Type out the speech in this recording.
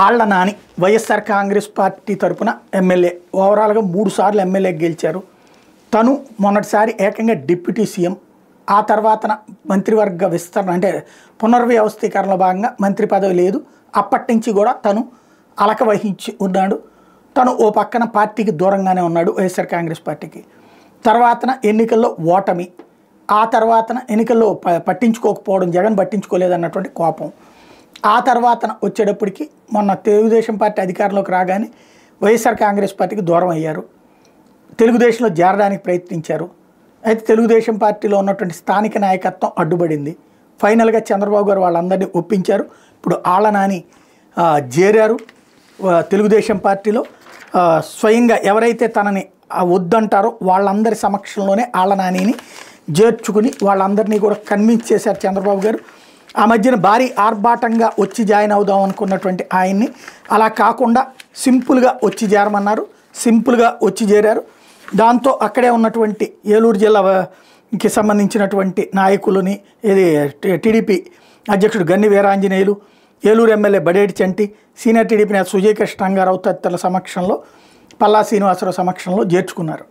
Alla Nani YSR Congress party తరపున MLA ఓవరాల్గా 3 సార్లు ఎమ్మెల్యే గెలిచారు. తను మొన్నటిసారి ఏకంగా డిప్యూటీ సీఎం, ఆ తర్వాతన మంత్రివర్గ విస్తరణ అంటే పునర్వ్యవస్థీకరణలో భాగంగా మంత్రి పదవి లేదు. అప్పటి నుంచి కూడా తను అలక వహించి ఉన్నాడు. తను ఓ పక్కన పార్టీకి దూరంగానే ఉన్నాడు, వైఎస్ఆర్ కాంగ్రెస్ పార్టీకి. తర్వాతన ఎన్నికల్లో ఓటమి, ఆ తర్వాతన ఎన్నికల్లో పట్టించుకోకపోవడం, జగన్ పట్టించుకోలేదన్నటువంటి కోపం. ఆ తర్వాతన వచ్చేటప్పటికి మొన్న తెలుగుదేశం పార్టీ అధికారంలోకి రాగానే వైఎస్ఆర్ కాంగ్రెస్ పార్టీకి దూరం అయ్యారు. తెలుగుదేశంలో చేరడానికి ప్రయత్నించారు. అయితే తెలుగుదేశం పార్టీలో ఉన్నటువంటి స్థానిక నాయకత్వం అడ్డుపడింది. ఫైనల్గా చంద్రబాబు గారు వాళ్ళందరినీ ఒప్పించారు. ఇప్పుడు ఆళ్ల నాని చేరారు తెలుగుదేశం పార్టీలో. స్వయంగా ఎవరైతే తనని వద్దంటారో వాళ్ళందరి సమక్షంలోనే ఆళ్ల నానిని చేర్చుకుని వాళ్ళందరినీ కూడా కన్విన్స్ చేశారు చంద్రబాబు గారు. ఆ మధ్యన భారీ ఆర్భాటంగా వచ్చి జాయిన్ అవుదాం అనుకున్నటువంటి ఆయన్ని అలా కాకుండా సింపుల్గా వచ్చి చేరమన్నారు. సింపుల్గా వచ్చి చేరారు. దాంతో అక్కడే ఉన్నటువంటి ఏలూరు జిల్లాకి సంబంధించినటువంటి నాయకులని, ఇది టీడీపీ అధ్యక్షుడు గన్ని వీరాంజనేయులు, ఏలూరు ఎమ్మెల్యే బడేటి చంటి, సీనియర్ టీడీపీ నేత సుజయ్ కృష్ణ రంగారావు తదితరుల సమక్షంలో, పల్లా శ్రీనివాసరావు సమక్షంలో చేర్చుకున్నారు.